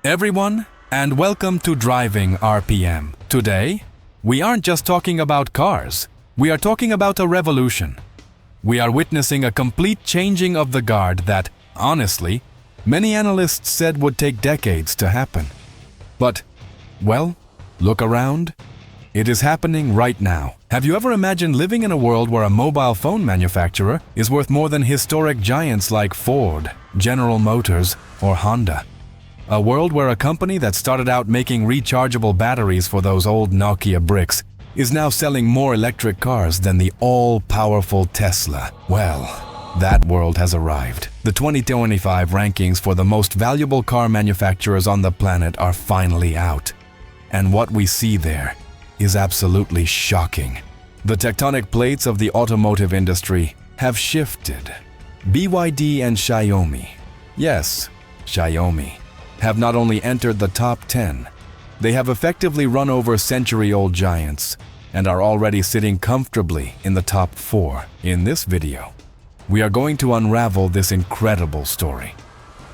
Everyone, and welcome to Driving RPM. Today, we aren't just talking about cars. We are talking about a revolution. We are witnessing a complete changing of the guard that, honestly, many analysts said would take decades to happen. But, well, look around. It is happening right now. Have you ever imagined living in a world where a mobile phone manufacturer is worth more than historic giants like Ford, General Motors, or Honda? A world where a company that started out making rechargeable batteries for those old Nokia bricks is now selling more electric cars than the all-powerful Tesla. Well, that world has arrived. The 2025 rankings for the most valuable car manufacturers on the planet are finally out. And what we see there is absolutely shocking. The tectonic plates of the automotive industry have shifted. BYD and Xiaomi, yes, Xiaomi, have not only entered the top 10, they have effectively run over century-old giants and are already sitting comfortably in the top 4. In this video, we are going to unravel this incredible story.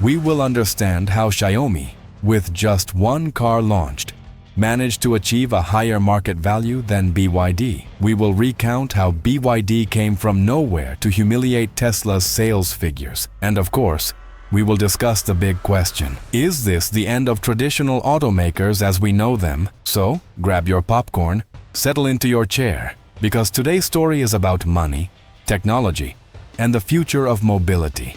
We will understand how Xiaomi, with just one car launched, managed to achieve a higher market value than BYD. We will recount how BYD came from nowhere to humiliate Tesla's sales figures. And of course, we will discuss the big question. Is this the end of traditional automakers as we know them? So, grab your popcorn, settle into your chair, because today's story is about money, technology, and the future of mobility.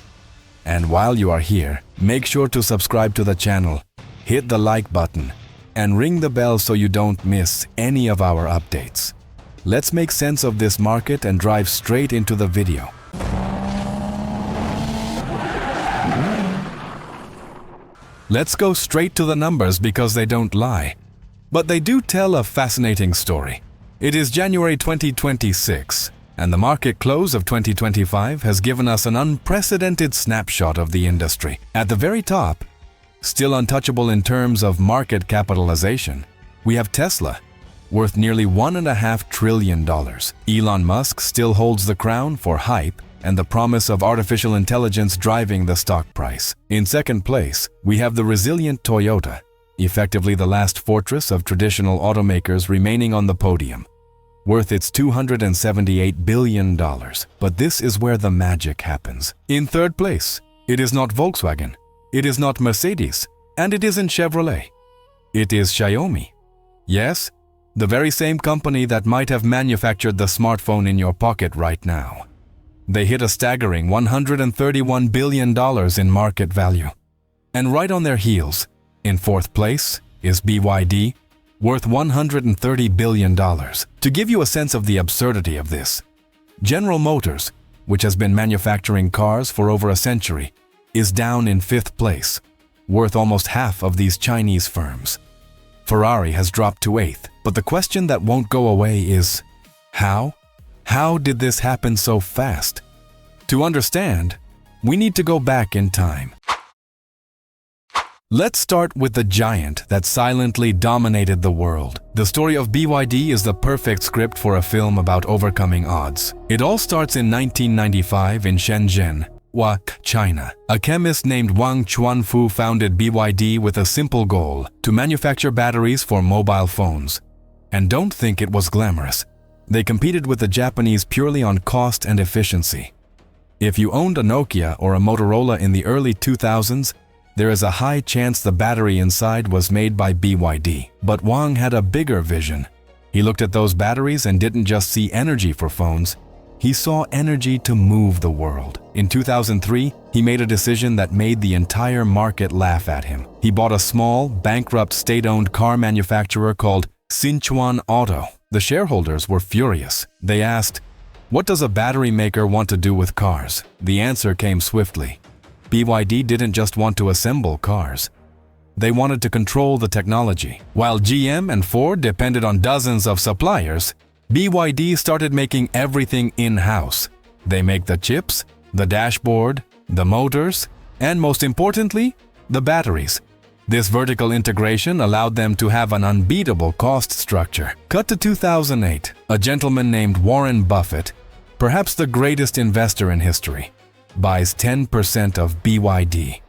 And while you are here, make sure to subscribe to the channel, hit the like button, and ring the bell so you don't miss any of our updates. Let's make sense of this market and drive straight into the video. Let's go straight to the numbers because they don't lie. But they do tell a fascinating story. It is January 2026, and the market close of 2025 has given us an unprecedented snapshot of the industry. At the very top, still untouchable in terms of market capitalization, we have Tesla, worth nearly $1.5 trillion. Elon Musk still holds the crown for hype and the promise of artificial intelligence driving the stock price. In second place, we have the resilient Toyota, effectively the last fortress of traditional automakers remaining on the podium, worth its $278 billion. But this is where the magic happens. In third place, it is not Volkswagen, it is not Mercedes, and it isn't Chevrolet. It is Xiaomi. Yes, the very same company that might have manufactured the smartphone in your pocket right now. They hit a staggering $131 billion in market value. And right on their heels, in fourth place, is BYD, worth $130 billion. To give you a sense of the absurdity of this, General Motors, which has been manufacturing cars for over a century, is down in fifth place, worth almost half of these Chinese firms. Ferrari has dropped to eighth, but the question that won't go away is, how? How did this happen so fast? To understand, we need to go back in time. Let's start with the giant that silently dominated the world. The story of BYD is the perfect script for a film about overcoming odds. It all starts in 1995 in Shenzhen, China. A chemist named Wang Chuanfu founded BYD with a simple goal: to manufacture batteries for mobile phones. And don't think it was glamorous. They competed with the Japanese purely on cost and efficiency. If you owned a Nokia or a Motorola in the early 2000s, there is a high chance the battery inside was made by BYD. But Wang had a bigger vision. He looked at those batteries and didn't just see energy for phones, he saw energy to move the world. In 2003, he made a decision that made the entire market laugh at him. He bought a small, bankrupt state-owned car manufacturer called Sichuan Auto. The shareholders were furious. They asked, "What does a battery maker want to do with cars?" The answer came swiftly. BYD didn't just want to assemble cars. They wanted to control the technology. While GM and Ford depended on dozens of suppliers, BYD started making everything in-house. They make the chips, the dashboard, the motors, and most importantly, the batteries. This vertical integration allowed them to have an unbeatable cost structure. Cut to 2008, a gentleman named Warren Buffett, perhaps the greatest investor in history, buys 10% of BYD.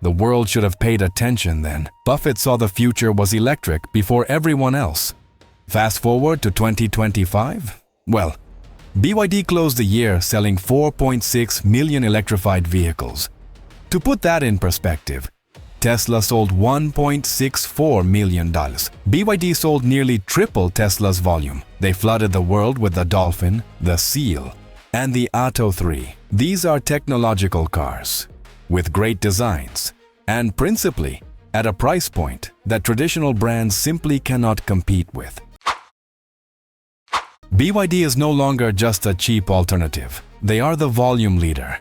The world should have paid attention then. Buffett saw the future was electric before everyone else. Fast forward to 2025? Well, BYD closed the year selling 4.6 million electrified vehicles. To put that in perspective, Tesla sold $1.64 million. BYD sold nearly triple Tesla's volume. They flooded the world with the Dolphin, the Seal, and the Atto 3. These are technological cars with great designs and principally at a price point that traditional brands simply cannot compete with. BYD is no longer just a cheap alternative. They are the volume leader.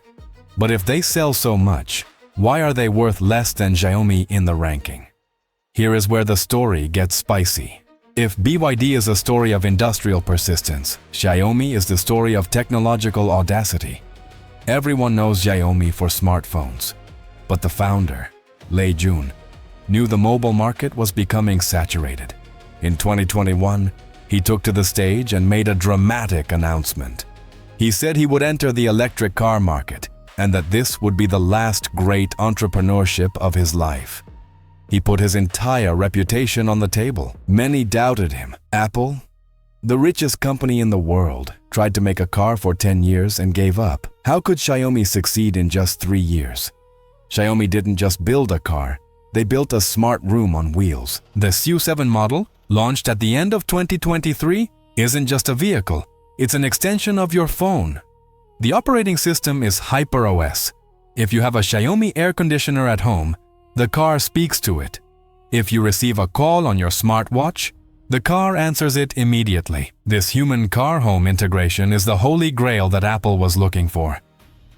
But if they sell so much, why are they worth less than Xiaomi in the ranking? Here is where the story gets spicy. If BYD is a story of industrial persistence, Xiaomi is the story of technological audacity. Everyone knows Xiaomi for smartphones. But the founder, Lei Jun, knew the mobile market was becoming saturated. In 2021, he took to the stage and made a dramatic announcement. He said he would enter the electric car market and that this would be the last great entrepreneurship of his life. He put his entire reputation on the table. Many doubted him. Apple, the richest company in the world, tried to make a car for 10 years and gave up. How could Xiaomi succeed in just 3 years? Xiaomi didn't just build a car, they built a smart room on wheels. The SU7 model, launched at the end of 2023, isn't just a vehicle, it's an extension of your phone. The operating system is HyperOS. If you have a Xiaomi air conditioner at home, the car speaks to it. If you receive a call on your smartwatch, the car answers it immediately. This human car-home integration is the holy grail that Apple was looking for.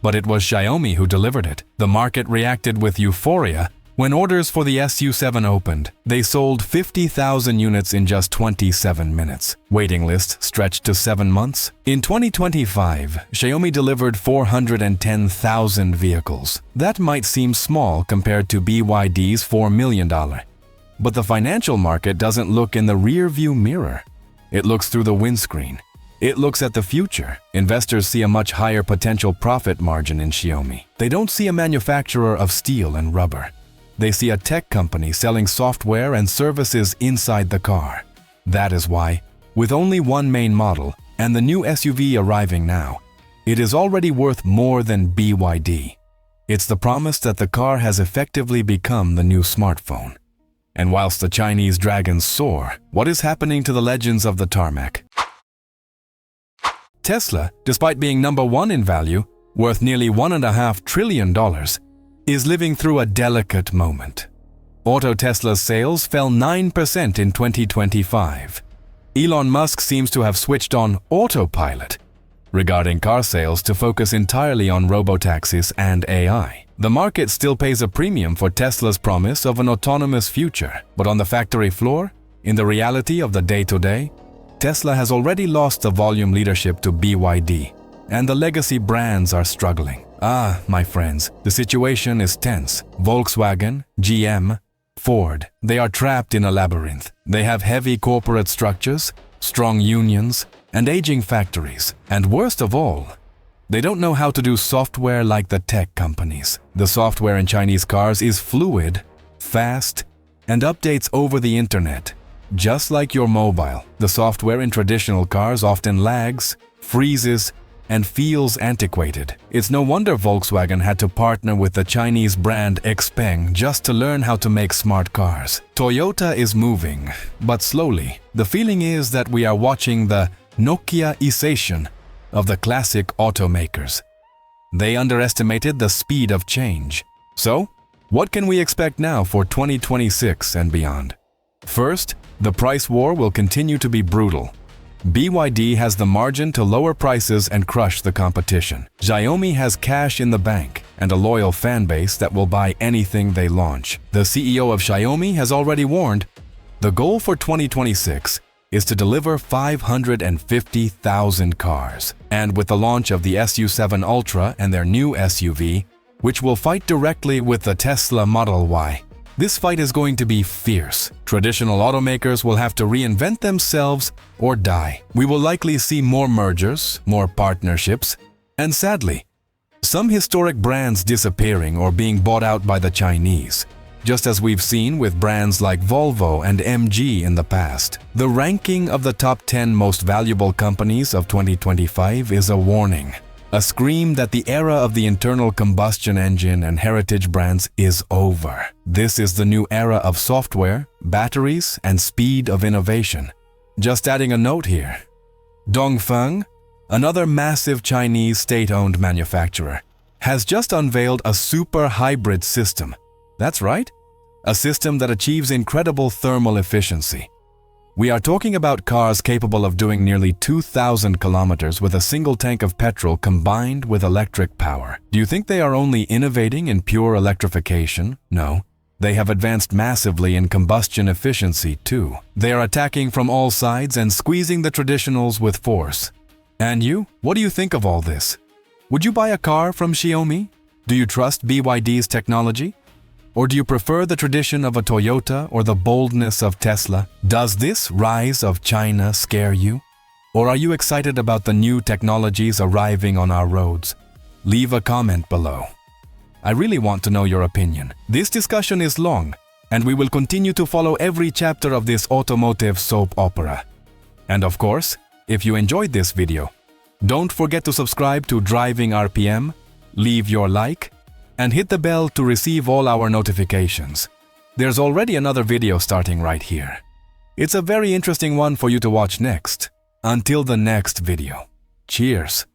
But it was Xiaomi who delivered it. The market reacted with euphoria when orders for the SU7 opened. They sold 50,000 units in just 27 minutes. Waiting lists stretched to 7 months. In 2025, Xiaomi delivered 410,000 vehicles. That might seem small compared to BYD's $4 million. But the financial market doesn't look in the rear-view mirror. It looks through the windscreen. It looks at the future. Investors see a much higher potential profit margin in Xiaomi. They don't see a manufacturer of steel and rubber. They see a tech company selling software and services inside the car. That is why, with only one main model and the new SUV arriving now, it is already worth more than BYD. It's the promise that the car has effectively become the new smartphone. And whilst the Chinese dragons soar, what is happening to the legends of the tarmac? Tesla, despite being number one in value, worth nearly $1.5 trillion, is living through a delicate moment. Auto Tesla's sales fell 9% in 2025. Elon Musk seems to have switched on autopilot regarding car sales to focus entirely on robotaxis and AI. The market still pays a premium for Tesla's promise of an autonomous future, but on the factory floor, in the reality of the day-to-day, Tesla has already lost the volume leadership to BYD, and the legacy brands are struggling. My friends, the situation is tense. Volkswagen, GM, Ford, they are trapped in a labyrinth. They have heavy corporate structures, strong unions, and aging factories. And worst of all, they don't know how to do software like the tech companies. The software in Chinese cars is fluid, fast, and updates over the internet. Just like your mobile, the software in traditional cars often lags, freezes, and feels antiquated. It's no wonder Volkswagen had to partner with the Chinese brand Xpeng just to learn how to make smart cars. Toyota is moving, but slowly. The feeling is that we are watching the Nokia-ization of the classic automakers. They underestimated the speed of change. So, what can we expect now for 2026 and beyond? First, the price war will continue to be brutal. BYD has the margin to lower prices and crush the competition. Xiaomi has cash in the bank and a loyal fan base that will buy anything they launch. The CEO of Xiaomi has already warned, the goal for 2026 is to deliver 550,000 cars. And with the launch of the SU7 Ultra and their new SUV, which will fight directly with the Tesla Model Y, this fight is going to be fierce. Traditional automakers will have to reinvent themselves or die. We will likely see more mergers, more partnerships, and sadly, Some historic brands disappearing or being bought out by the Chinese, just as we've seen with brands like Volvo and MG in the past. The ranking of the top 10 most valuable companies of 2025 is a warning, a scream that the era of the internal combustion engine and heritage brands is over. This is the new era of software, batteries, and speed of innovation. Just adding a note here. Dongfeng, another massive Chinese state-owned manufacturer, has just unveiled a super hybrid system. That's right, a system that achieves incredible thermal efficiency. We are talking about cars capable of doing nearly 2,000 kilometers with a single tank of petrol combined with electric power. Do you think they are only innovating in pure electrification? No. They have advanced massively in combustion efficiency too. They are attacking from all sides and squeezing the traditionals with force. And you? What do you think of all this? Would you buy a car from Xiaomi? Do you trust BYD's technology? Or do you prefer the tradition of a Toyota or the boldness of Tesla? Does this rise of China scare you? Or are you excited about the new technologies arriving on our roads? Leave a comment below. I really want to know your opinion. This discussion is long, and we will continue to follow every chapter of this automotive soap opera. And of course, if you enjoyed this video, don't forget to subscribe to Driving RPM, leave your like, and hit the bell to receive all our notifications. There's already another video starting right here. It's a very interesting one for you to watch next. Until the next video. Cheers!